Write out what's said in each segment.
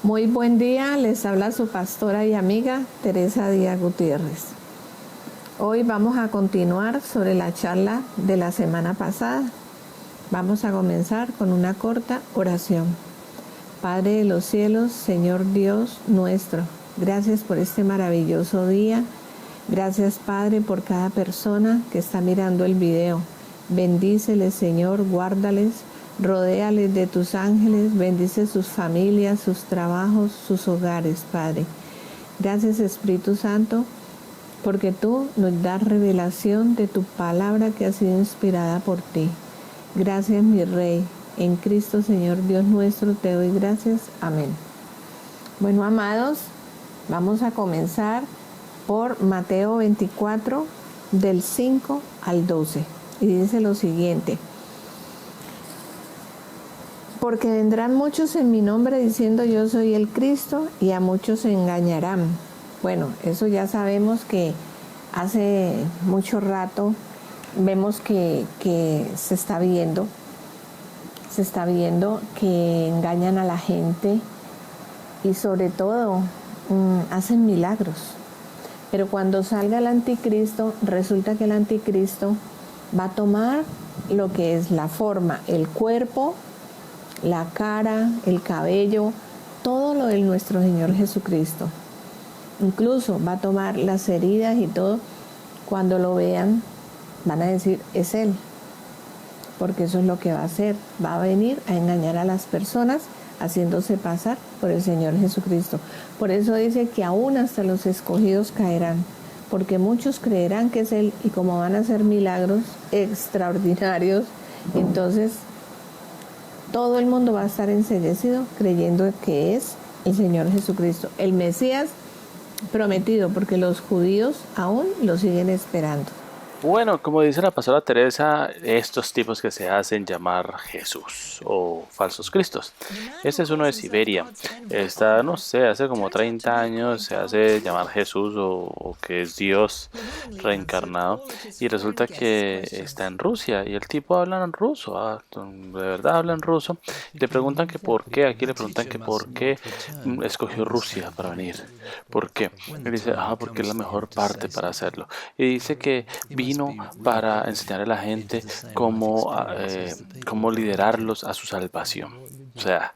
Muy buen día, les habla su pastora y amiga Teresa Díaz Gutiérrez. Hoy vamos a continuar sobre la charla de la semana pasada. Vamos a comenzar con una corta oración. Padre de los cielos, Señor Dios nuestro, gracias por este maravilloso día. Gracias, Padre, por cada persona que está mirando el video. Bendíceles, Señor, guárdales, rodéales de tus ángeles, bendice sus familias, sus trabajos, sus hogares, Padre. Gracias, Espíritu Santo, porque tú nos das revelación de tu palabra que ha sido inspirada por ti. Gracias, mi Rey. En Cristo, Señor Dios nuestro, te doy gracias. Amén. Bueno, amados, vamos a comenzar por Mateo 24, del 5 al 12. Y dice lo siguiente: porque vendrán muchos en mi nombre diciendo yo soy el Cristo, y a muchos se engañarán. Bueno, eso ya sabemos que hace mucho rato vemos que se está viendo que engañan a la gente y sobre todo hacen milagros. Pero cuando salga el anticristo, resulta que el anticristo va a tomar lo que es la forma, el cuerpo, la cara, el cabello, todo lo de nuestro Señor Jesucristo. Incluso va a tomar las heridas y todo. Cuando lo vean, van a decir, es Él. Porque eso es lo que va a hacer. Va a venir a engañar a las personas, haciéndose pasar por el Señor Jesucristo. Por eso dice que aún hasta los escogidos caerán, porque muchos creerán que es Él, y como van a hacer milagros extraordinarios, entonces todo el mundo va a estar enceguecido creyendo que es el Señor Jesucristo, el Mesías prometido, porque los judíos aún lo siguen esperando. Bueno, como dice la pastora Teresa, estos tipos que se hacen llamar Jesús o falsos cristos. Este es uno de Siberia. Está, no sé, hace como 30 años se hace llamar Jesús o que es Dios reencarnado. Y resulta que está en Rusia y el tipo habla en ruso, de verdad habla en ruso. Y le preguntan que por qué, aquí le preguntan que por qué escogió Rusia para venir. ¿Por qué? Él dice, porque es la mejor parte para hacerlo. Y dice que vino para enseñar a la gente cómo liderarlos a su salvación. O sea,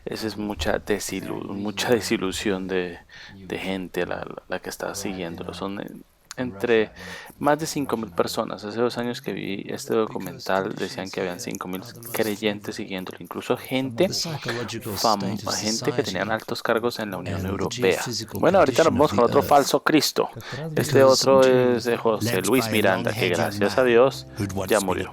esa es mucha desilusión de gente la que está siguiéndolo. Son entre más de 5.000 personas. Hace 2 años que vi este documental decían que habían 5.000 creyentes siguiéndolo, incluso gente que tenían altos cargos en la Unión Europea. Bueno, ahorita nos vamos con otro falso Cristo. Este otro es de José Luis Miranda, que gracias a Dios ya murió.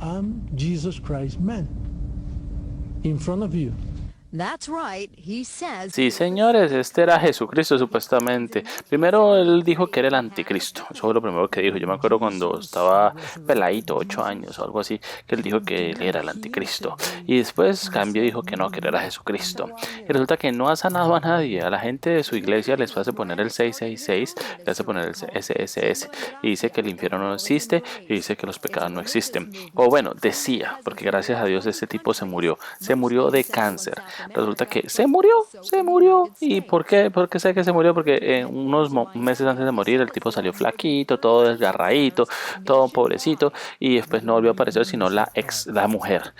I'm Jesus Christ, man, in front of you. That's right, he says. Sí, señores, este era Jesucristo supuestamente. Primero él dijo que era el anticristo. Eso fue lo primero que dijo. Yo me acuerdo cuando estaba peladito, 8 años o algo así, que él dijo que él era el anticristo. Y después cambió y dijo que no, que era Jesucristo. Y resulta que no ha sanado a nadie. A la gente de su iglesia les hace poner el 666, le hace poner el SSS. Y dice que el infierno no existe y dice que los pecados no existen. O bueno, decía, porque gracias a Dios ese tipo se murió. Se murió de cáncer. Resulta que se murió. ¿Y por qué? ¿Por qué sé que se murió? Porque unos meses antes de morir el tipo salió flaquito, todo desgarradito, todo pobrecito, y después no volvió a aparecer sino la ex mujer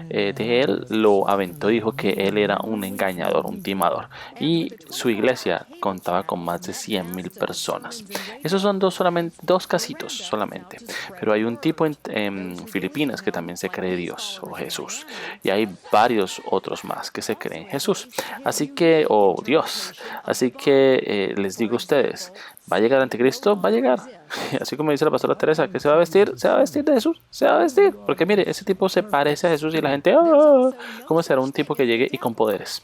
de él lo aventó, dijo que él era un engañador, un timador, y su iglesia contaba con más de 100.000 personas. Esos son dos casitos solamente, pero hay un tipo en Filipinas que también se cree Dios o Jesús, y hay varios otros más que se creen Jesús, Dios. Así que les digo a ustedes, ¿va a llegar el anticristo? Va a llegar. Así como dice la pastora Teresa, que se va a vestir de Jesús, se va a vestir. Porque mire, ese tipo se parece a Jesús y la gente, ¿cómo será un tipo que llegue y con poderes?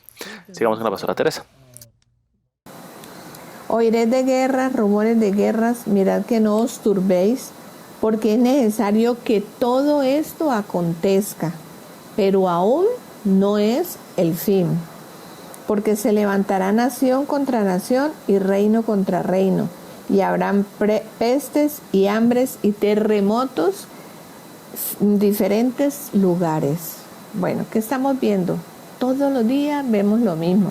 Sigamos con la pastora Teresa. Oiréis de guerras, rumores de guerras, mirad que no os turbéis, porque es necesario que todo esto acontezca, pero aún no es el fin. Porque se levantará nación contra nación y reino contra reino, y habrán pestes y hambres y terremotos en diferentes lugares. Bueno, ¿qué estamos viendo? Todos los días vemos lo mismo,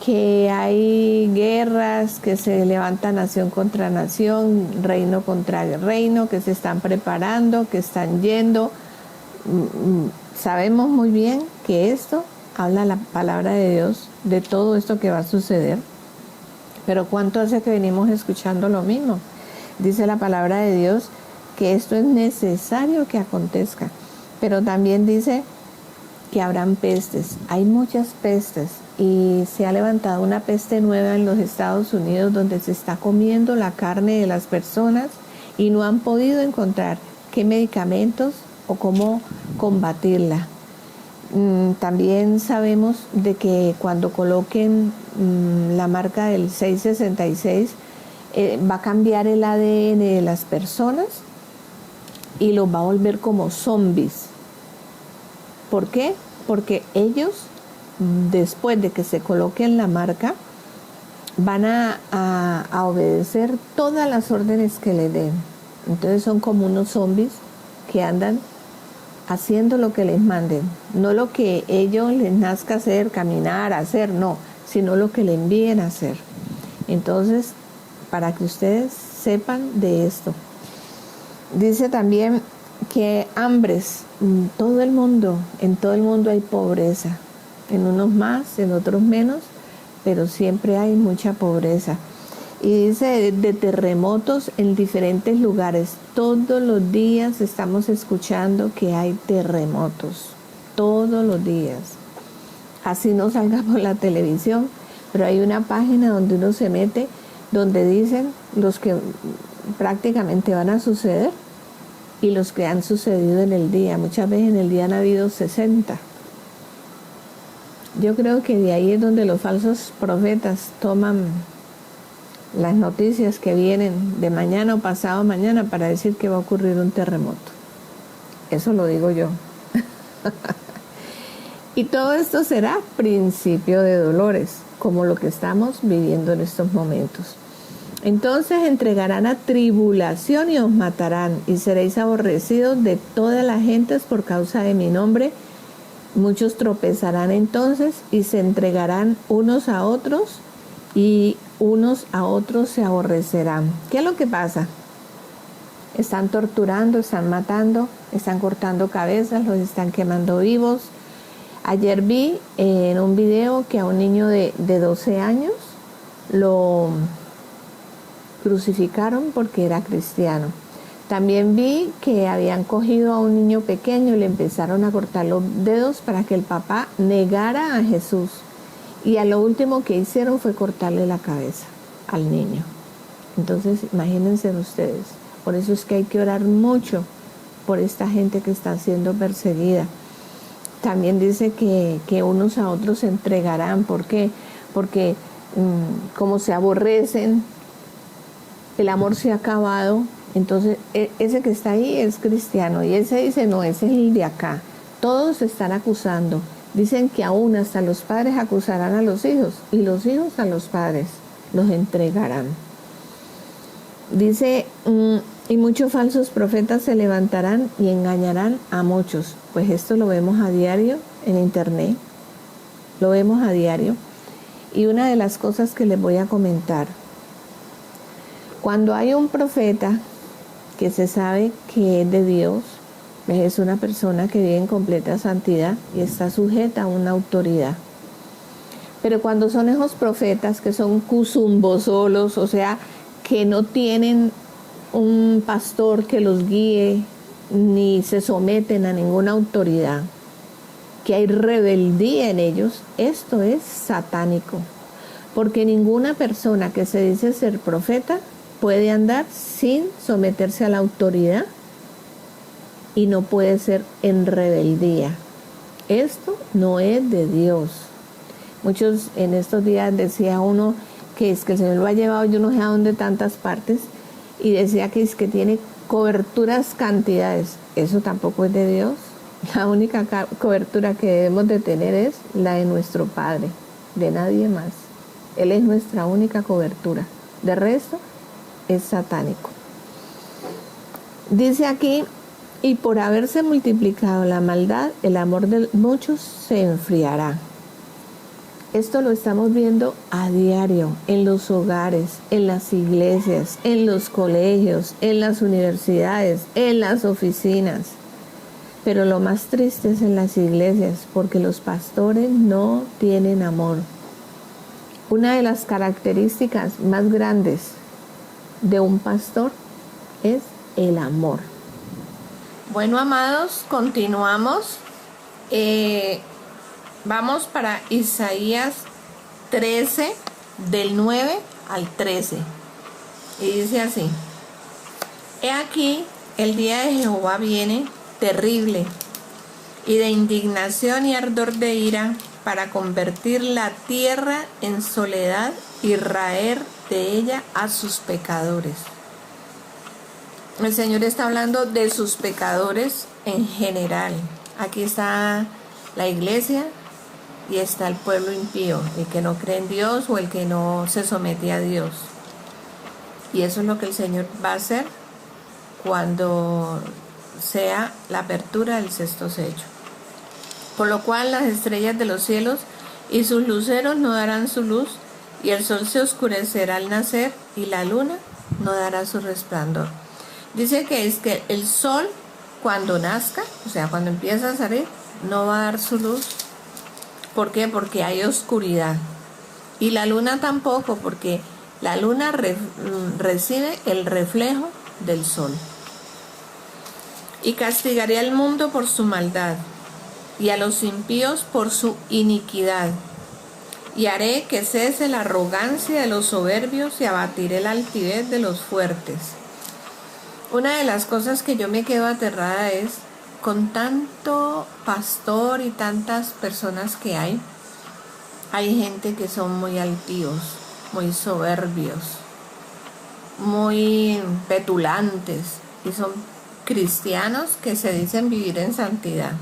que hay guerras, que se levanta nación contra nación, reino contra reino, que se están preparando, que están yendo. Sabemos muy bien que esto habla la palabra de Dios de todo esto que va a suceder, pero ¿cuánto hace que venimos escuchando lo mismo? Dice la palabra de Dios que esto es necesario que acontezca, pero también dice que habrán pestes. Hay muchas pestes y se ha levantado una peste nueva en los Estados Unidos donde se está comiendo la carne de las personas y no han podido encontrar qué medicamentos o cómo combatirla. También sabemos de que cuando coloquen la marca del 666 va a cambiar el ADN de las personas y los va a volver como zombies. ¿Por qué? Porque ellos, después de que se coloquen la marca, van a obedecer todas las órdenes que le den. Entonces son como unos zombies que andan haciendo lo que les manden. No lo que ellos les nazca hacer, caminar, hacer, no, sino lo que le envíen a hacer. Entonces, para que ustedes sepan de esto. Dice también que hambres, en todo el mundo hay pobreza, en unos más, en otros menos, pero siempre hay mucha pobreza. Y dice de terremotos en diferentes lugares. Todos los días estamos escuchando que hay terremotos, todos los días. Así no salga por la televisión, pero hay una página donde uno se mete, donde dicen los que prácticamente van a suceder y los que han sucedido en el día. Muchas veces en el día han habido 60. Yo creo que de ahí es donde los falsos profetas toman las noticias que vienen de mañana o pasado mañana para decir que va a ocurrir un terremoto. Eso lo digo yo. Y todo esto será principio de dolores, como lo que estamos viviendo en estos momentos. Entonces entregarán a tribulación y os matarán, y seréis aborrecidos de todas las gentes por causa de mi nombre. Muchos tropezarán entonces y se entregarán unos a otros, y unos a otros se aborrecerán. ¿Qué es lo que pasa? Están torturando, están matando, están cortando cabezas, los están quemando vivos. Ayer vi en un video que a un niño de 12 años lo crucificaron porque era cristiano. También vi que habían cogido a un niño pequeño y le empezaron a cortar los dedos para que el papá negara a Jesús. Y a lo último que hicieron fue cortarle la cabeza al niño. Entonces, imagínense ustedes. Por eso es que hay que orar mucho por esta gente que está siendo perseguida. También dice que unos a otros se entregarán. ¿Por qué? Porque como se aborrecen, el amor se ha acabado. Entonces, ese que está ahí es cristiano. Y ese dice, no, ese es el de acá. Todos se están acusando. Dicen que aún hasta los padres acusarán a los hijos y los hijos a los padres los entregarán. Dice, y muchos falsos profetas se levantarán y engañarán a muchos. Pues esto lo vemos a diario en internet, lo vemos a diario. Y una de las cosas que les voy a comentar, cuando hay un profeta que se sabe que es de Dios, es una persona que vive en completa santidad y está sujeta a una autoridad. Pero cuando son esos profetas que son cuzumbos solos, o sea, que no tienen un pastor que los guíe, ni se someten a ninguna autoridad, que hay rebeldía en ellos, esto es satánico. Porque ninguna persona que se dice ser profeta puede andar sin someterse a la autoridad y no puede ser en rebeldía. Esto no es de Dios. Muchos en estos días decía uno que es que el Señor lo ha llevado yo no sé a dónde tantas partes y decía que es que tiene coberturas cantidades. Eso tampoco es de Dios. La única cobertura que debemos de tener es la de nuestro Padre, de nadie más. Él es nuestra única cobertura. De resto, es satánico. Dice aquí, y por haberse multiplicado la maldad, el amor de muchos se enfriará. Esto lo estamos viendo a diario, en los hogares, en las iglesias, en los colegios, en las universidades, en las oficinas. Pero lo más triste es en las iglesias, porque los pastores no tienen amor. Una de las características más grandes de un pastor es el amor. Bueno, amados, continuamos. Vamos para Isaías 13, del 9 al 13. Y dice así: He aquí, el día de Jehová viene terrible, y de indignación y ardor de ira, para convertir la tierra en soledad y raer de ella a sus pecadores. El Señor está hablando de sus pecadores en general. Aquí está la iglesia y está el pueblo impío, el que no cree en Dios o el que no se somete a Dios. Y eso es lo que el Señor va a hacer cuando sea la apertura del sexto sello. Por lo cual las estrellas de los cielos y sus luceros no darán su luz, y el sol se oscurecerá al nacer, y la luna no dará su resplandor. Dice que es que el sol, cuando nazca, o sea, cuando empieza a salir, no va a dar su luz. ¿Por qué? Porque hay oscuridad. Y la luna tampoco, porque la luna recibe el reflejo del sol. Y castigaré al mundo por su maldad, y a los impíos por su iniquidad. Y haré que cese la arrogancia de los soberbios, y abatiré la altivez de los fuertes. Una de las cosas que yo me quedo aterrada es, con tanto pastor y tantas personas que hay gente que son muy altivos, muy soberbios, muy petulantes, y son cristianos que se dicen vivir en santidad,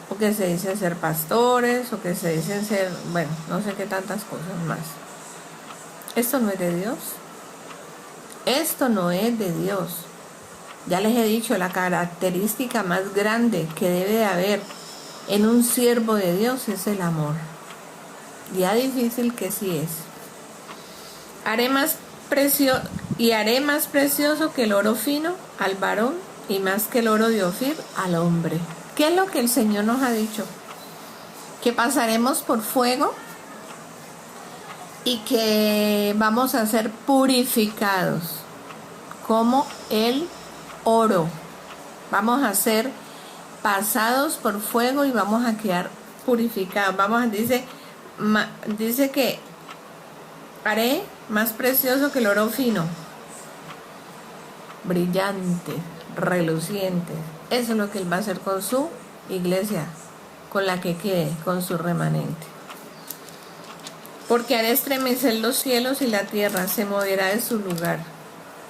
o que se dicen ser pastores, o que se dicen ser, bueno, no sé qué tantas cosas más. Esto no es de Dios. Esto no es de Dios. Ya les he dicho, la característica más grande que debe de haber en un siervo de Dios es el amor. Ya difícil que sí es. Haré más precioso que el oro fino al varón, y más que el oro de Ofir al hombre. ¿Qué es lo que el Señor nos ha dicho? Que pasaremos por fuego y que vamos a ser purificados como el oro. Vamos a ser pasados por fuego y vamos a quedar purificados. Dice que haré más precioso que el oro fino, brillante, reluciente. Eso es lo que Él va a hacer con su iglesia, con la que quede, con su remanente. Porque haré estremecer los cielos, y la tierra se moverá de su lugar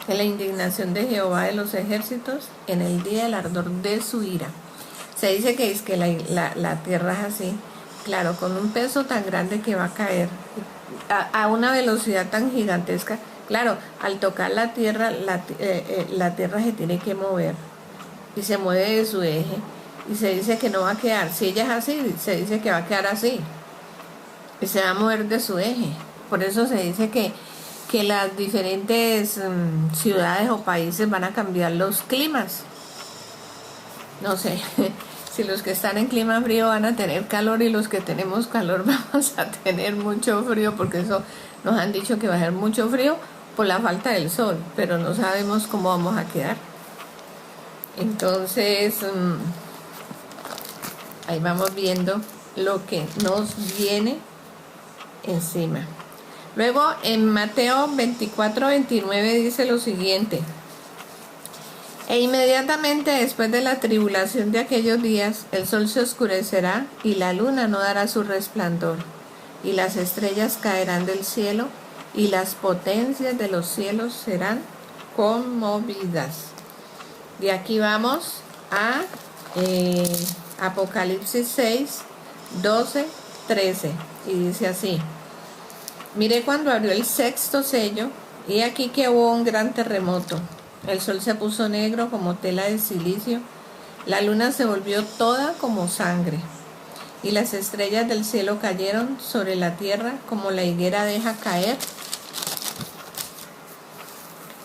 en la indignación de Jehová de los ejércitos, en el día del ardor de su ira. Se dice que es que la tierra es así, claro, con un peso tan grande que va a caer a una velocidad tan gigantesca. Claro, al tocar la tierra, la tierra se tiene que mover, y se mueve de su eje, y se dice que no va a quedar, si ella es así, se dice que va a quedar así, y se va a mover de su eje. Por eso se dice que las diferentes ciudades o países van a cambiar los climas. No sé, si los que están en clima frío van a tener calor, y los que tenemos calor vamos a tener mucho frío, porque eso nos han dicho que va a haber mucho frío por la falta del sol, pero no sabemos cómo vamos a quedar. Entonces, ahí vamos viendo lo que nos viene encima. Luego en Mateo 24:29 dice lo siguiente: E inmediatamente después de la tribulación de aquellos días, el sol se oscurecerá, y la luna no dará su resplandor, y las estrellas caerán del cielo, y las potencias de los cielos serán conmovidas. De aquí vamos a Apocalipsis 6:12-13, y dice así: Miré cuando abrió el sexto sello, Y aquí que hubo un gran terremoto. El sol se puso negro como tela de silicio. La luna se volvió toda como sangre. Y las estrellas del cielo cayeron sobre la tierra como la higuera deja caer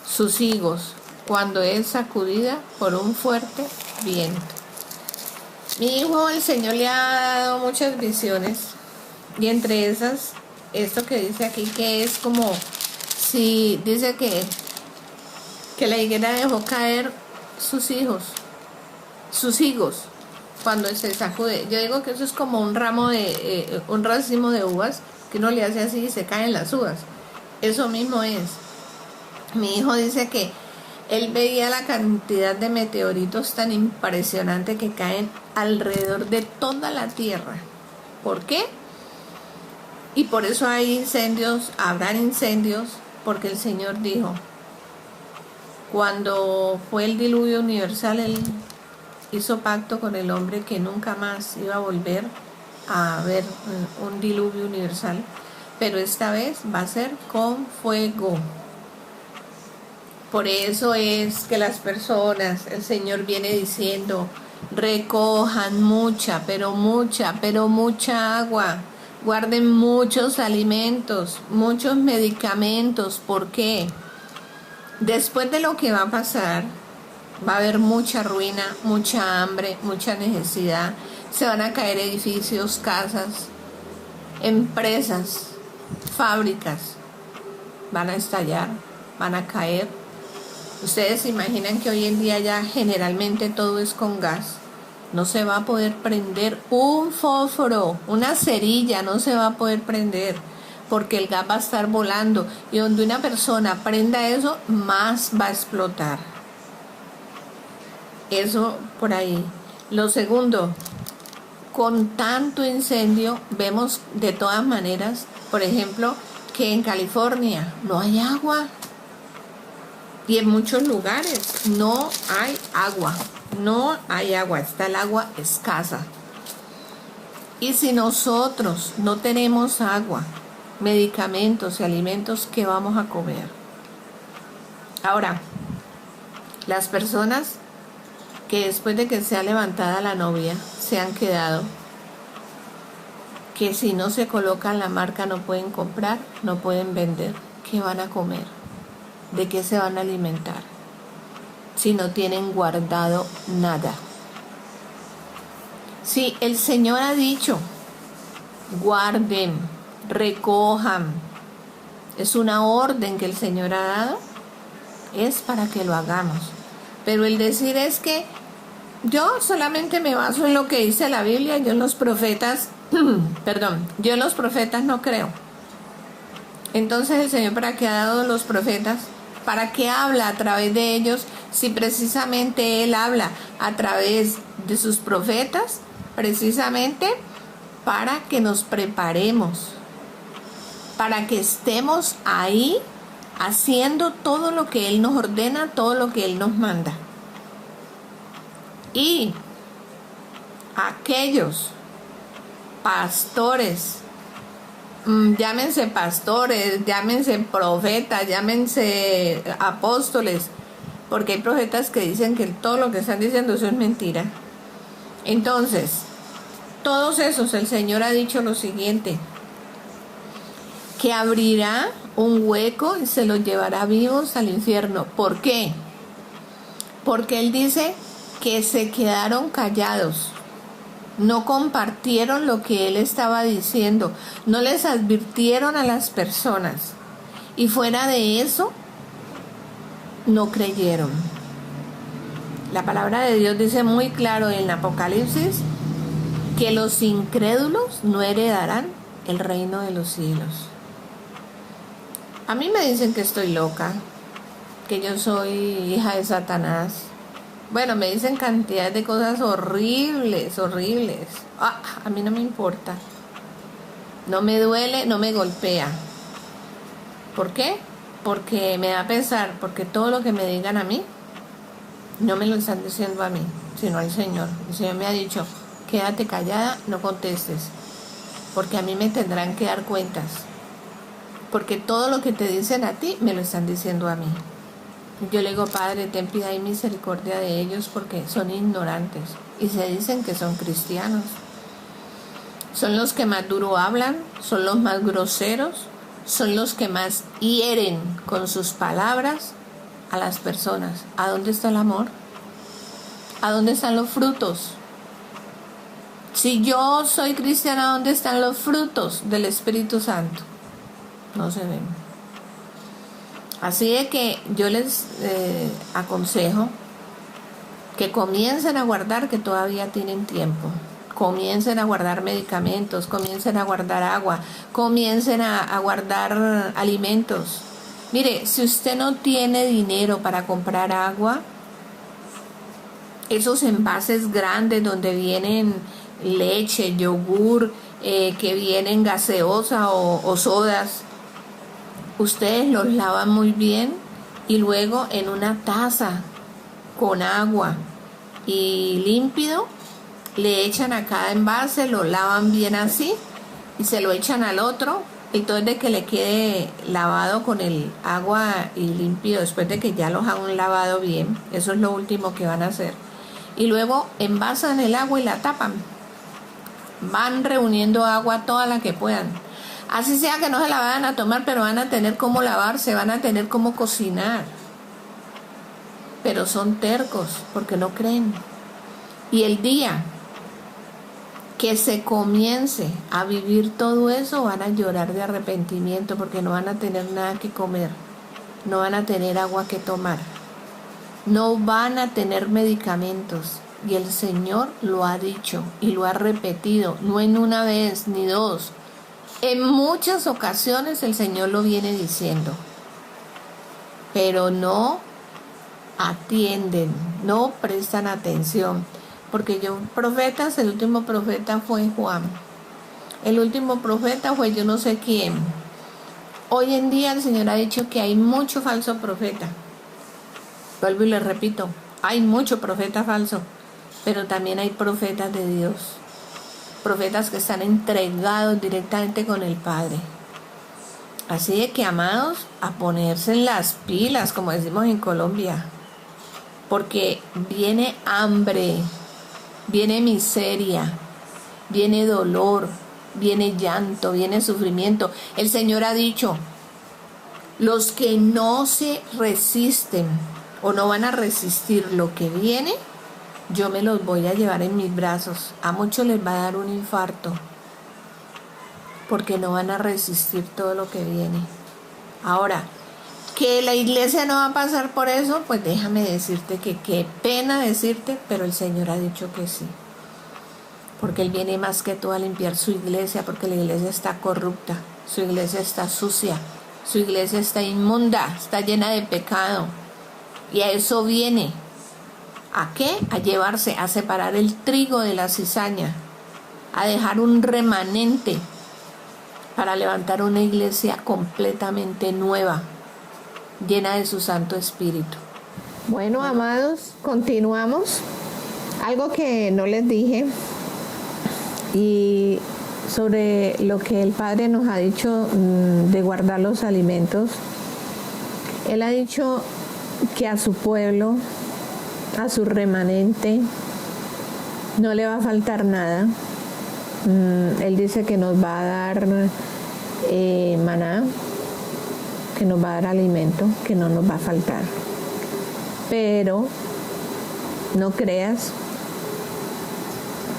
sus higos cuando es sacudida por un fuerte viento. Mi hijo, el Señor le ha dado muchas visiones. Y entre esas, esto que dice aquí, que es como si dice que la higuera dejó caer sus higos, cuando se sacude. Yo digo que eso es como un ramo de, un racimo de uvas, que uno le hace así y se caen las uvas. Eso mismo es. Mi hijo dice que él veía la cantidad de meteoritos tan impresionante que caen alrededor de toda la tierra. ¿Por qué? Y por eso hay incendios, habrán incendios, porque el Señor dijo, cuando fue el diluvio universal, Él hizo pacto con el hombre que nunca más iba a volver a haber un diluvio universal, pero esta vez va a ser con fuego. Por eso es que las personas, el Señor viene diciendo, recojan mucha, pero mucha agua. Guarden muchos alimentos, muchos medicamentos. ¿Por qué? Después de lo que va a pasar, va a haber mucha ruina, mucha hambre, mucha necesidad. Se van a caer edificios, casas, empresas, fábricas. Van a estallar, van a caer. Ustedes se imaginan que hoy en día ya generalmente todo es con gas. No se va a poder prender un fósforo, una cerilla, no se va a poder prender porque el gas va a estar volando y donde una persona prenda eso, más va a explotar. Eso por ahí. Lo segundo, con tanto incendio, vemos de todas maneras, por ejemplo, que en California no hay agua y en muchos lugares no hay agua. No hay agua, está el agua escasa. Y si nosotros no tenemos agua, medicamentos y alimentos, ¿qué vamos a comer? Ahora, las personas que después de que sea levantada la novia se han quedado, que si no se colocan la marca no pueden comprar, no pueden vender, ¿qué van a comer? ¿De qué se van a alimentar? Si no tienen guardado nada. Si el Señor ha dicho, guarden, recojan, es una orden que el Señor ha dado, es para que lo hagamos. Pero el decir es que yo solamente me baso en lo que dice la Biblia, yo en los profetas, yo en los profetas no creo. Entonces el Señor, ¿para qué ha dado los profetas? ¿Para qué habla a través de ellos? Si precisamente Él habla a través de sus profetas, precisamente para que nos preparemos, para que estemos ahí haciendo todo lo que Él nos ordena, todo lo que Él nos manda. Y aquellos pastores, llámense pastores, llámense profetas, llámense apóstoles, porque hay profetas que dicen que todo lo que están diciendo eso es mentira. Entonces, todos esos, el Señor ha dicho lo siguiente, que abrirá un hueco y se los llevará vivos al infierno. ¿Por qué? Porque Él dice que se quedaron callados. No compartieron lo que Él estaba diciendo, no les advirtieron a las personas y fuera de eso no creyeron. La palabra de Dios dice muy claro en Apocalipsis que los incrédulos no heredarán el reino de los cielos. A mí me dicen que estoy loca, que yo soy hija de Satanás. Bueno, me dicen cantidad de cosas horribles. A mí no me importa. No me duele, no me golpea. ¿Por qué? Porque me da a pensar, porque todo lo que me digan a mí, no me lo están diciendo a mí, sino al Señor. El Señor me ha dicho, quédate callada, no contestes, porque a mí me tendrán que dar cuentas. porque todo lo que te dicen a ti me lo están diciendo a mí. Yo le digo, Padre, ten piedad y misericordia de ellos porque son ignorantes y se dicen que son cristianos. Son los que más duro hablan, son los más groseros, son los que más hieren con sus palabras a las personas. ¿A dónde está el amor? ¿A dónde están los frutos? Si yo soy cristiana, ¿dónde están los frutos del Espíritu Santo? No se ven. Así de que yo les aconsejo que comiencen a guardar, que todavía tienen tiempo. Comiencen a guardar medicamentos, comiencen a guardar agua, comiencen a guardar alimentos. Mire, si usted no tiene dinero para comprar agua, esos envases grandes donde vienen leche, yogur, que vienen gaseosa o sodas, ustedes los lavan muy bien y luego en una taza con agua y límpido le echan a cada envase, lo lavan bien así y se lo echan al otro, entonces de que le quede lavado con el agua y límpido después de que ya los han lavado bien. Eso es lo último que van a hacer. Y luego envasan el agua y la tapan. Van reuniendo agua toda la que puedan. Así sea que no se la vayan a tomar, pero van a tener cómo lavarse, van a tener cómo cocinar. Pero son tercos porque no creen. Y el día que se comience a vivir todo eso, van a llorar de arrepentimiento porque no van a tener nada que comer, no van a tener agua que tomar, no van a tener medicamentos. Y el Señor lo ha dicho y lo ha repetido, no en una vez ni dos. En muchas ocasiones el Señor lo viene diciendo, pero no atienden, no prestan atención. Porque profetas, el último profeta fue Juan. El último profeta fue yo no sé quién. Hoy en día el Señor ha dicho que hay mucho falso profeta. Vuelvo y les repito, hay mucho profeta falso, pero también hay profetas de Dios. Profetas que están entregados directamente con el Padre. Así de que, amados, a ponerse en las pilas, como decimos en Colombia. Porque viene hambre. Viene miseria, viene dolor, viene llanto, viene sufrimiento. El Señor ha dicho, los que no se resisten o no van a resistir lo que viene, yo me los voy a llevar en mis brazos. A muchos les va a dar un infarto porque no van a resistir todo lo que viene. Ahora, que la iglesia no va a pasar por eso, pues déjame decirte que qué pena decirte, pero el Señor ha dicho que sí. Porque Él viene más que todo a limpiar su iglesia, porque la iglesia está corrupta, su iglesia está sucia, su iglesia está inmunda, está llena de pecado. Y a eso viene. ¿A qué? A llevarse, a separar el trigo de la cizaña, a dejar un remanente para levantar una iglesia completamente nueva, llena de su Santo Espíritu. Bueno, amados, continuamos. Algo que no les dije y sobre lo que el Padre nos ha dicho de guardar los alimentos. Él ha dicho que a su pueblo, a su remanente, no le va a faltar nada. Él dice que nos va a dar maná, que nos va a dar alimento, que no nos va a faltar. Pero no creas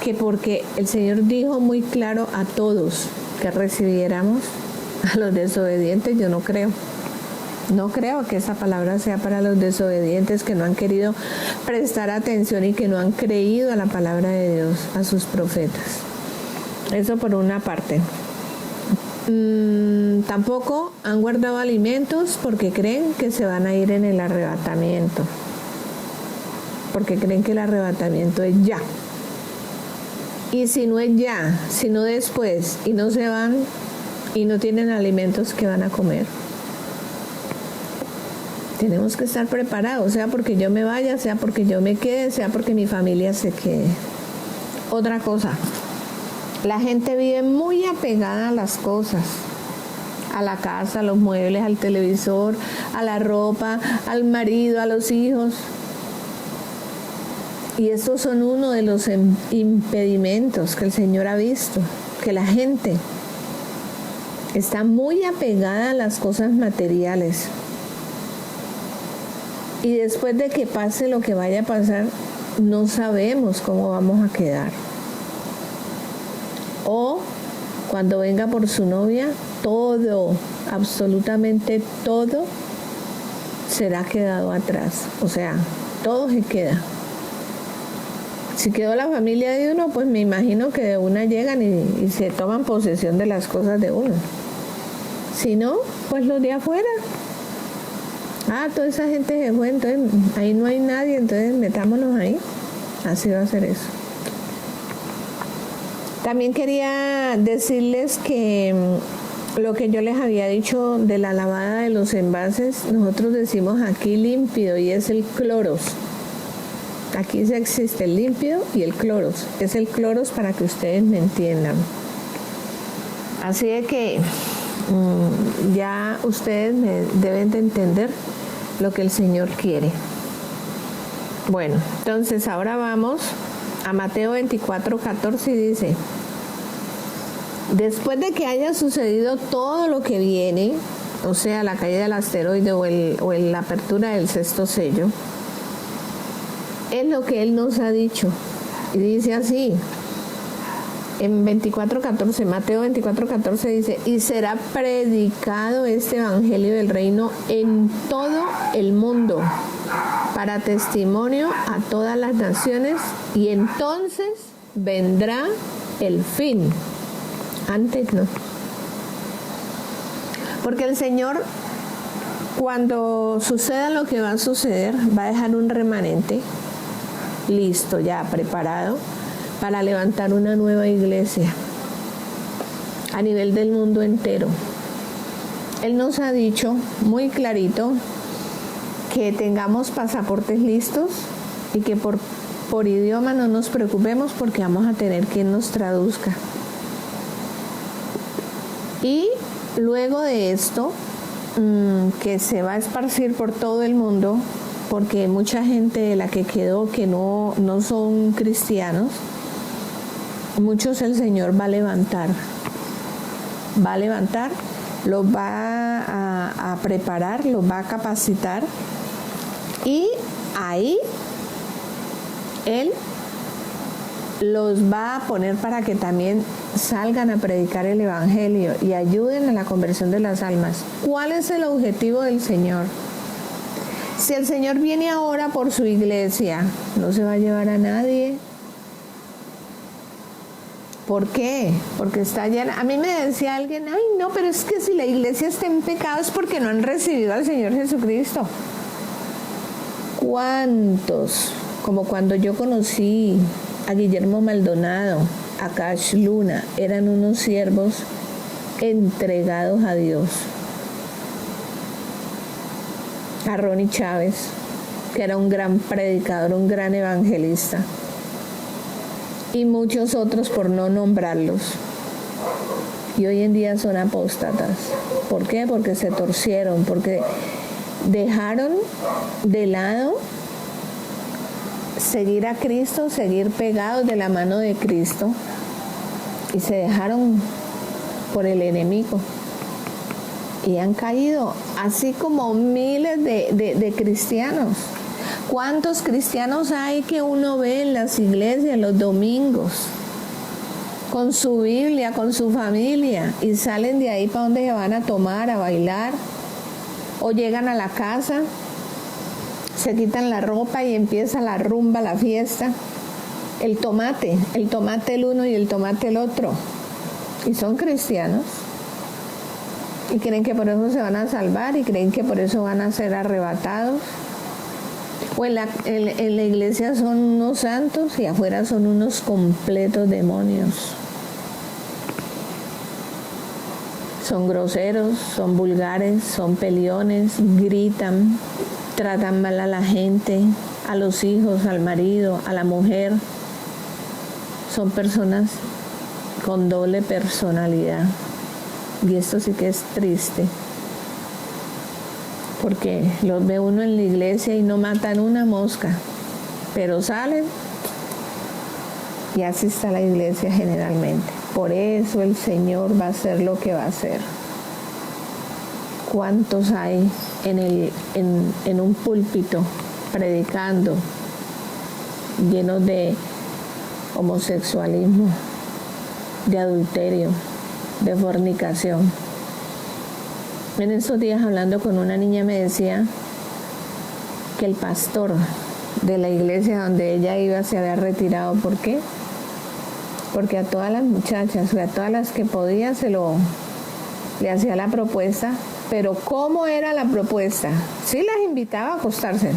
que porque el Señor dijo muy claro a todos que recibiéramos, a los desobedientes, yo no creo. No creo que esa palabra sea para los desobedientes que no han querido prestar atención y que no han creído a la palabra de Dios, a sus profetas. Eso por una parte. Tampoco han guardado alimentos porque creen que se van a ir en el arrebatamiento. Porque creen que el arrebatamiento es ya. Y si no es ya, sino después, y no se van y no tienen alimentos que van a comer. Tenemos que estar preparados, sea porque yo me vaya, sea porque yo me quede, sea porque mi familia se quede. Otra cosa, la gente vive muy apegada a las cosas. a la casa, a los muebles, al televisor, a la ropa, al marido, a los hijos. Y estos son uno de los impedimentos que el Señor ha visto, que la gente está muy apegada a las cosas materiales. Y después de que pase lo que vaya a pasar, no sabemos cómo vamos a quedar. O cuando venga por su novia, todo, absolutamente todo, será quedado atrás. O sea, todo se queda. Si quedó la familia de uno, pues me imagino que de una llegan y se toman posesión de las cosas de uno. Si no, pues los de afuera. Toda esa gente se fue, entonces ahí no hay nadie, entonces metámonos ahí. Así va a ser eso. También quería decirles que lo que yo les había dicho de la lavada de los envases, nosotros decimos aquí límpido y es el cloros. Aquí sí existe el límpido y el cloros. Es el cloros para que ustedes me entiendan. Así de que ya ustedes me deben de entender lo que el Señor quiere. Bueno, entonces ahora vamos a Mateo 24:14 y dice: después de que haya sucedido todo lo que viene, o sea, la caída del asteroide o la apertura del sexto sello, es lo que Él nos ha dicho. Y dice así, en 24:14, Mateo 24:14 dice: y será predicado este evangelio del reino en todo el mundo para testimonio a todas las naciones, y entonces vendrá el fin. Antes no. Porque el Señor, cuando suceda lo que va a suceder, va a dejar un remanente listo, ya preparado, para levantar una nueva iglesia a nivel del mundo entero. Él nos ha dicho muy clarito que tengamos pasaportes listos y que por idioma no nos preocupemos, porque vamos a tener quien nos traduzca. Y luego de esto, que se va a esparcir por todo el mundo, porque mucha gente de la que quedó que no son cristianos, muchos el Señor va a levantar, los va a preparar, los va a capacitar, y ahí Él los va a poner para que también salgan a predicar el evangelio y ayuden a la conversión de las almas. ¿Cuál es el objetivo del Señor? Si el Señor viene ahora por su iglesia, no se va a llevar a nadie. ¿Por qué? Porque está llena. A mí me decía alguien: ay, no, pero es que si la iglesia está en pecado es porque no han recibido al Señor Jesucristo. ¿Cuántos? Como cuando yo conocí a Guillermo Maldonado, a Cash Luna, eran unos siervos entregados a Dios. A Ronnie Chávez, que era un gran predicador, un gran evangelista, y muchos otros por no nombrarlos. Y hoy en día son apóstatas. ¿Por qué? Porque se torcieron, porque dejaron de lado seguir a Cristo, seguir pegados de la mano de Cristo, y se dejaron por el enemigo. Y han caído, así como miles de cristianos. ¿Cuántos cristianos hay que uno ve en las iglesias los domingos? Con su Biblia, con su familia, y salen de ahí para donde se van a tomar, a bailar, o llegan a la casa, se quitan la ropa y empieza la rumba, la fiesta. El tomate el uno y el tomate el otro. Y son cristianos. Y creen que por eso se van a salvar, y creen que por eso van a ser arrebatados. O en la iglesia son unos santos y afuera son unos completos demonios. Son groseros, son vulgares, son peleones, gritan, tratan mal a la gente, a los hijos, al marido, a la mujer. Son personas con doble personalidad. Y esto sí que es triste, porque los ve uno en la iglesia y no matan una mosca, pero salen y así está la iglesia generalmente. Por eso el Señor va a hacer lo que va a hacer. ¿Cuántos hay en un púlpito predicando llenos de homosexualismo, de adulterio, de fornicación? En estos días, hablando con una niña, me decía que el pastor de la iglesia donde ella iba se había retirado. ¿Por qué? Porque a todas las muchachas, o a todas las que podía, le hacía la propuesta. Pero ¿cómo era la propuesta? Sí las invitaba a acostarse,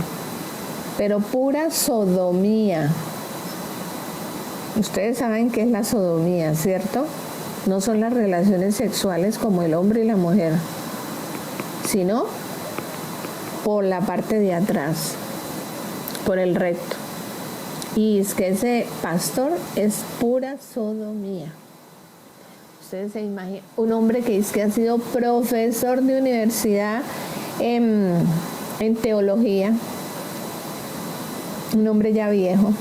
pero pura sodomía. Ustedes saben qué es la sodomía, ¿cierto? No son las relaciones sexuales como el hombre y la mujer, sino por la parte de atrás, por el recto. Y es que ese pastor es pura sodomía. Ustedes se imaginan, un hombre que dice que ha sido profesor de universidad en teología, un hombre ya viejo.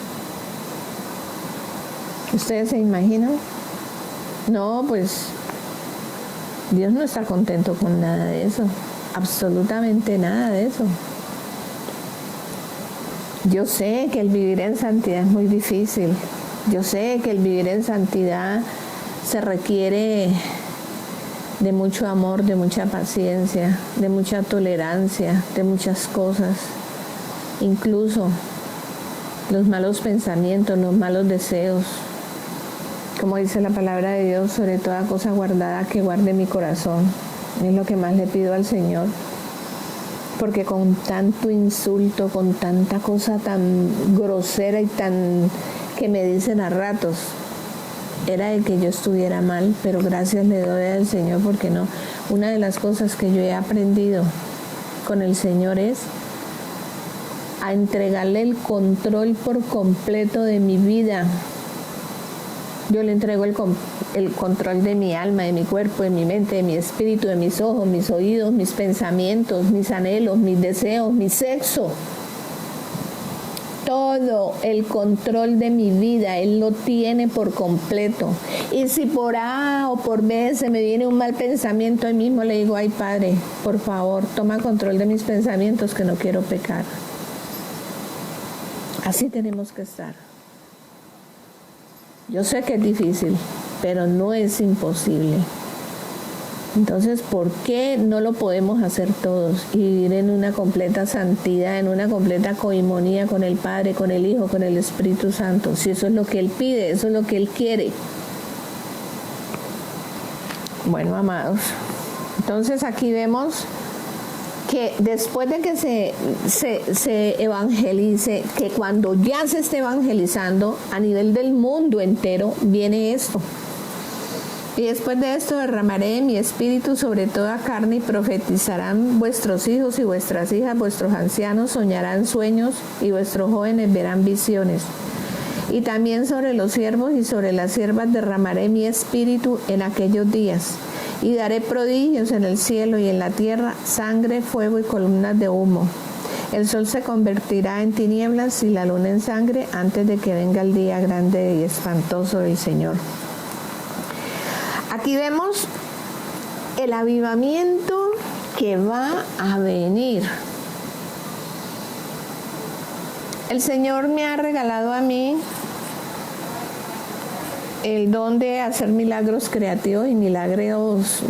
¿Ustedes se imaginan? No, pues Dios no está contento con nada de eso, absolutamente nada de eso. Yo sé que el vivir en santidad es muy difícil. Yo sé que el vivir en santidad se requiere de mucho amor, de mucha paciencia, de mucha tolerancia, de muchas cosas. Incluso los malos pensamientos, los malos deseos. Como dice la palabra de Dios, sobre toda cosa guardada que guarde mi corazón. Es lo que más le pido al Señor. Porque con tanto insulto, con tanta cosa tan grosera y tan que me dicen a ratos, era de que yo estuviera mal, pero gracias le doy al Señor, porque no. Una de las cosas que yo he aprendido con el Señor es a entregarle el control por completo de mi vida. Yo le entrego el control de mi alma, de mi cuerpo, de mi mente, de mi espíritu, de mis ojos, mis oídos, mis pensamientos, mis anhelos, mis deseos, mi sexo. Todo el control de mi vida, Él lo tiene por completo. Y si por A o por B se me viene un mal pensamiento, ahí mismo le digo, ay Padre, por favor, toma control de mis pensamientos, que no quiero pecar. Así tenemos que estar. Yo sé que es difícil, pero no es imposible. Entonces, ¿por qué no lo podemos hacer todos y vivir en una completa santidad, en una completa coinonía con el Padre, con el Hijo, con el Espíritu Santo? Si eso es lo que Él pide, eso es lo que Él quiere. Bueno, amados, entonces aquí vemos que después de que se evangelice, que cuando ya se esté evangelizando a nivel del mundo entero, viene esto. Y después de esto derramaré mi espíritu sobre toda carne y profetizarán vuestros hijos y vuestras hijas, vuestros ancianos soñarán sueños y vuestros jóvenes verán visiones. Y también sobre los siervos y sobre las siervas derramaré mi espíritu en aquellos días. Y daré prodigios en el cielo y en la tierra, sangre, fuego y columnas de humo. El sol se convertirá en tinieblas y la luna en sangre antes de que venga el día grande y espantoso del Señor. Aquí vemos el avivamiento que va a venir. El Señor me ha regalado a mí el don de hacer milagros creativos y milagros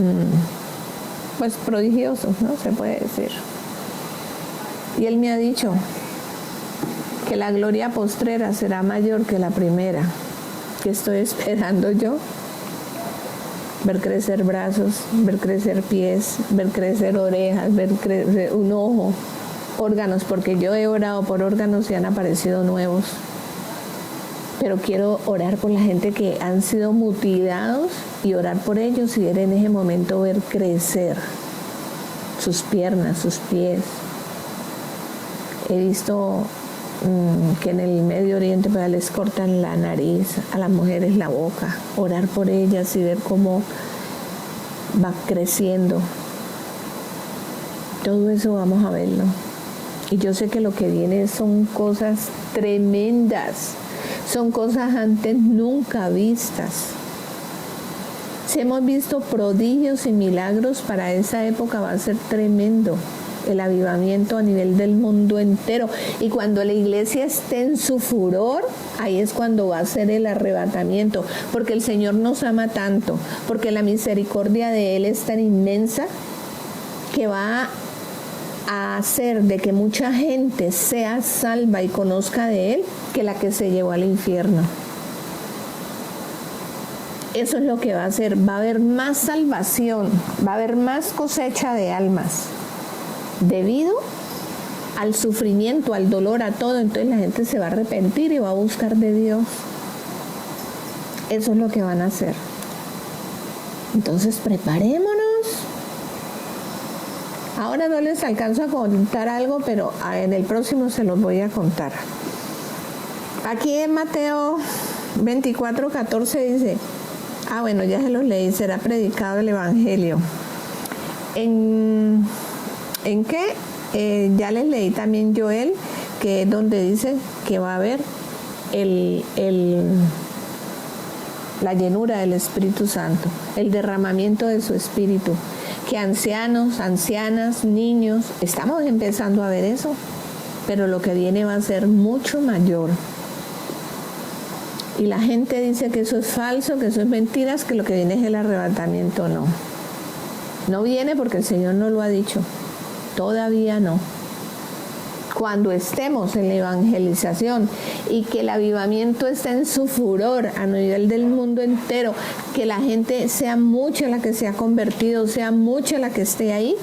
pues prodigiosos, ¿no? Se puede decir. Y Él me ha dicho que la gloria postrera será mayor que la primera. ¿Qué estoy esperando yo? Ver crecer brazos, ver crecer pies, ver crecer orejas, ver crecer un ojo, órganos, porque yo he orado por órganos y han aparecido nuevos. Pero quiero orar por la gente que han sido mutilados y orar por ellos y en ese momento ver crecer sus piernas, sus pies. He visto que en el Medio Oriente pues, les cortan la nariz, a las mujeres la boca, orar por ellas y ver cómo va creciendo. Todo eso vamos a verlo. Y yo sé que lo que viene son cosas tremendas, son cosas antes nunca vistas. Si hemos visto prodigios y milagros, para esa época va a ser tremendo el avivamiento a nivel del mundo entero. Y cuando la iglesia esté en su furor, ahí es cuando va a ser el arrebatamiento, porque el Señor nos ama tanto, porque la misericordia de Él es tan inmensa que va a hacer de que mucha gente sea salva y conozca de Él que la que se llevó al infierno. Eso es lo que va a hacer. Va a haber más salvación, va a haber más cosecha de almas debido al sufrimiento, al dolor, a todo. Entonces la gente se va a arrepentir y va a buscar de Dios. Eso es lo que van a hacer. Entonces preparémonos. Ahora no les alcanzo a contar algo, pero en el próximo se los voy a contar. Aquí en Mateo 24:14 dice, bueno, ya se los leí, será predicado el Evangelio. ¿En qué? Ya les leí también Joel, que es donde dice que va a haber la llenura del Espíritu Santo, el derramamiento de su Espíritu, que ancianos, ancianas, niños, estamos empezando a ver eso, pero lo que viene va a ser mucho mayor. Y la gente dice que eso es falso, que eso es mentiras, que lo que viene es el arrebatamiento. No. No viene porque el Señor no lo ha dicho. Todavía no. Cuando estemos en la evangelización y que el avivamiento esté en su furor a nivel del mundo entero, que la gente sea mucha la que se ha convertido, sea mucha la que esté ahí,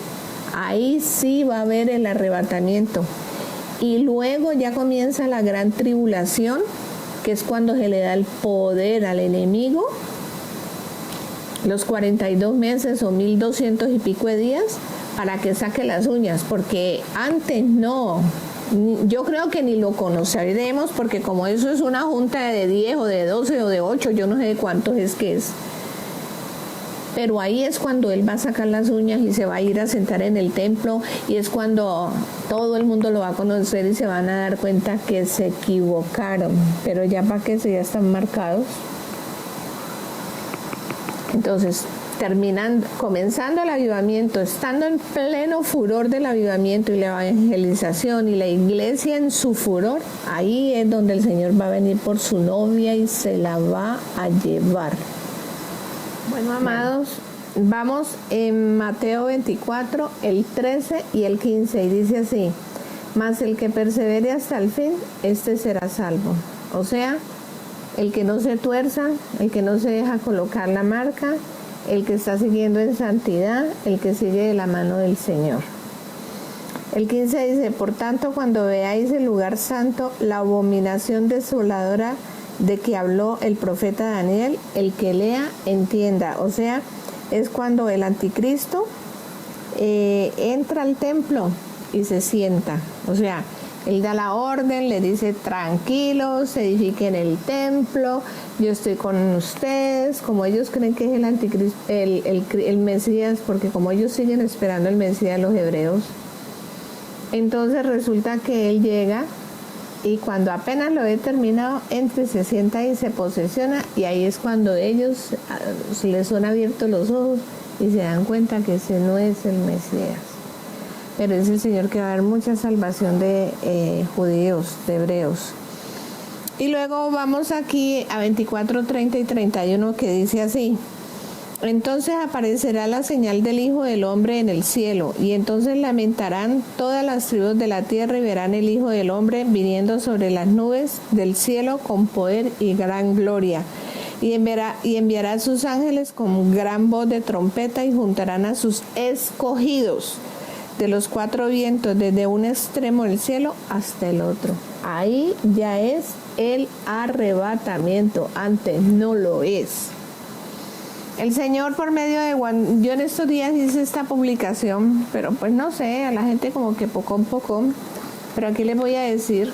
ahí sí va a haber el arrebatamiento. Y luego ya comienza la gran tribulación, que es cuando se le da el poder al enemigo, los 42 meses o 1200 y pico de días, para que saque las uñas, porque antes no, yo creo que ni lo conoceremos, porque como eso es una junta de 10 o de 12 o de 8, yo no sé de cuántos es que es. Pero ahí es cuando él va a sacar las uñas y se va a ir a sentar en el templo, y es cuando todo el mundo lo va a conocer y se van a dar cuenta que se equivocaron. Pero ya para que ya están marcados. Entonces, comenzando el avivamiento, estando en pleno furor del avivamiento y la evangelización y la iglesia en su furor, ahí es donde el Señor va a venir por su novia y se la va a llevar. Bueno, amados, vamos en Mateo 24, el 13 y el 15, y dice así: mas el que persevere hasta el fin, este será salvo. O sea, el que no se tuerza, el que no se deja colocar la marca, el que está siguiendo en santidad, el que sigue de la mano del Señor. El 15 dice: por tanto, cuando veáis el lugar santo, la abominación desoladora de que habló el profeta Daniel, el que lea, entienda. O sea, es cuando el anticristo entra al templo y se sienta. O sea, él da la orden, le dice: tranquilos, edifiquen el templo, yo estoy con ustedes. Como ellos creen que es el anticristo, el Mesías, porque como ellos siguen esperando el Mesías, los hebreos, entonces resulta que él llega, y cuando apenas lo he terminado, entra y se sienta y se posesiona, y ahí es cuando ellos les son abiertos los ojos y se dan cuenta que ese no es el Mesías. Pero es el Señor que va a dar mucha salvación de judíos, de hebreos. Y luego vamos aquí a 24, 30 y 31, que dice así: entonces aparecerá la señal del Hijo del Hombre en el cielo, y entonces lamentarán todas las tribus de la tierra y verán el Hijo del Hombre viniendo sobre las nubes del cielo con poder y gran gloria. Y enviará a sus ángeles con gran voz de trompeta, y juntarán a sus escogidos de los cuatro vientos, desde un extremo del cielo hasta el otro. Ahí ya es el arrebatamiento, antes no lo es. El Señor, por medio de yo en estos días hice esta publicación, pero pues no sé, a la gente como que poco a poco, pero aquí les voy a decir: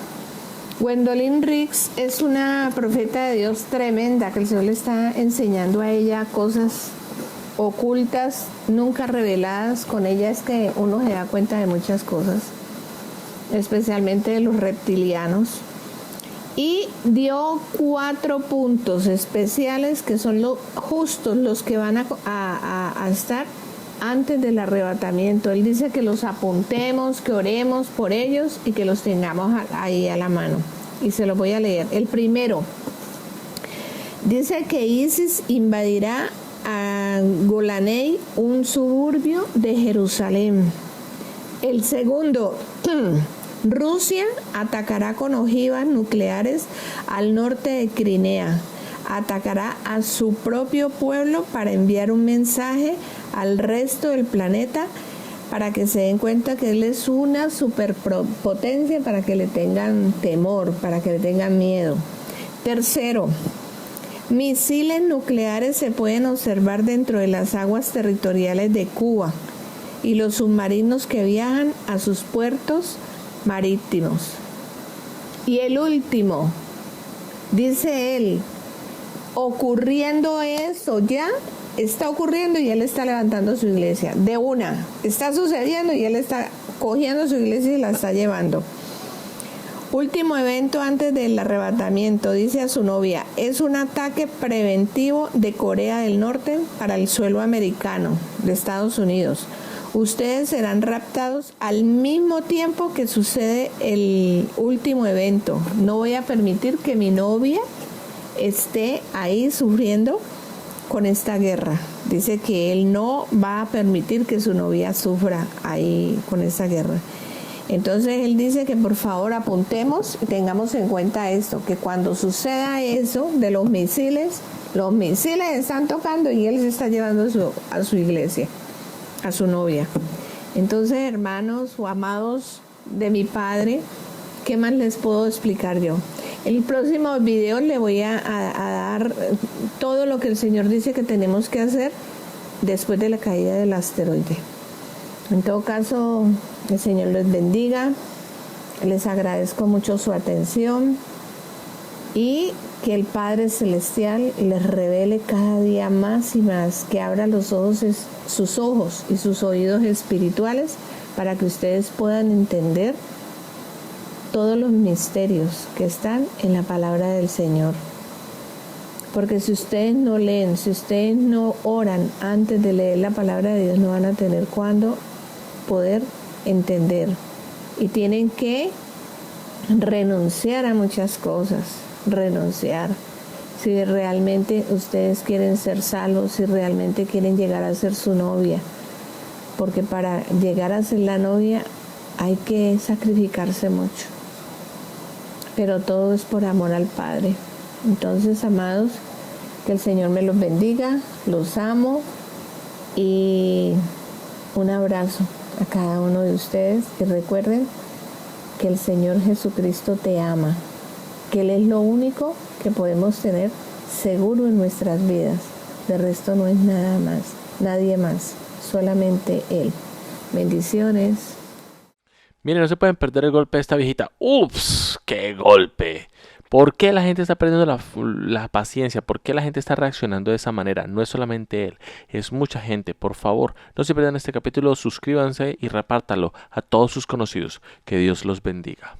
Gwendolyn Riggs es una profeta de Dios tremenda, que el Señor le está enseñando a ella cosas ocultas, nunca reveladas. Con ella es que uno se da cuenta de muchas cosas, especialmente de los reptilianos. Y dio 4 puntos especiales que son justos los que van a estar antes del arrebatamiento. Él dice que los apuntemos, que oremos por ellos y que los tengamos ahí a la mano. Y se los voy a leer. El primero dice que ISIS invadirá a Golaney, un suburbio de Jerusalén. El segundo, Rusia atacará con ojivas nucleares al norte de Crimea. Atacará a su propio pueblo para enviar un mensaje al resto del planeta para que se den cuenta que él es una superpotencia, para que le tengan temor, para que le tengan miedo. Tercero, misiles nucleares se pueden observar dentro de las aguas territoriales de Cuba y los submarinos que viajan a sus puertos marítimos. Y el último, dice él, ocurriendo eso ya, está ocurriendo y él está levantando su iglesia. De una, está sucediendo y él está cogiendo su iglesia y la está llevando. Último evento antes del arrebatamiento, dice a su novia, es un ataque preventivo de Corea del Norte para el suelo americano de Estados Unidos. Ustedes serán raptados al mismo tiempo que sucede el último evento. No voy a permitir que mi novia esté ahí sufriendo con esta guerra. Dice que él no va a permitir que su novia sufra ahí con esta guerra. Entonces él dice que por favor apuntemos y tengamos en cuenta esto, que cuando suceda eso de los misiles están tocando y él se está llevando a su iglesia, a su novia. Entonces, hermanos o amados de mi Padre, ¿qué más les puedo explicar yo? En el próximo video le voy a dar todo lo que el Señor dice que tenemos que hacer después de la caída del asteroide. En todo caso, el Señor les bendiga. Les agradezco mucho su atención y que el Padre Celestial les revele cada día más y más, que abra sus ojos y sus oídos espirituales para que ustedes puedan entender todos los misterios que están en la palabra del Señor. Porque si ustedes no leen, si ustedes no oran antes de leer la palabra de Dios, no van a tener cuándo poder entender. Y tienen que renunciar a muchas cosas, renunciar. Si realmente ustedes quieren ser salvos, si realmente quieren llegar a ser su novia. Porque para llegar a ser la novia hay que sacrificarse mucho. Pero todo es por amor al Padre. Entonces, amados, que el Señor me los bendiga, los amo y un abrazo a cada uno de ustedes. Y recuerden que el Señor Jesucristo te ama, que Él es lo único que podemos tener seguro en nuestras vidas. De resto no es nada más, nadie más, solamente Él. Bendiciones. Miren, no se pueden perder el golpe de esta viejita. ¡Ups! ¡Qué golpe! ¿Por qué la gente está perdiendo la paciencia? ¿Por qué la gente está reaccionando de esa manera? No es solamente él, es mucha gente. Por favor, no se pierdan este capítulo, suscríbanse y repártanlo a todos sus conocidos. Que Dios los bendiga.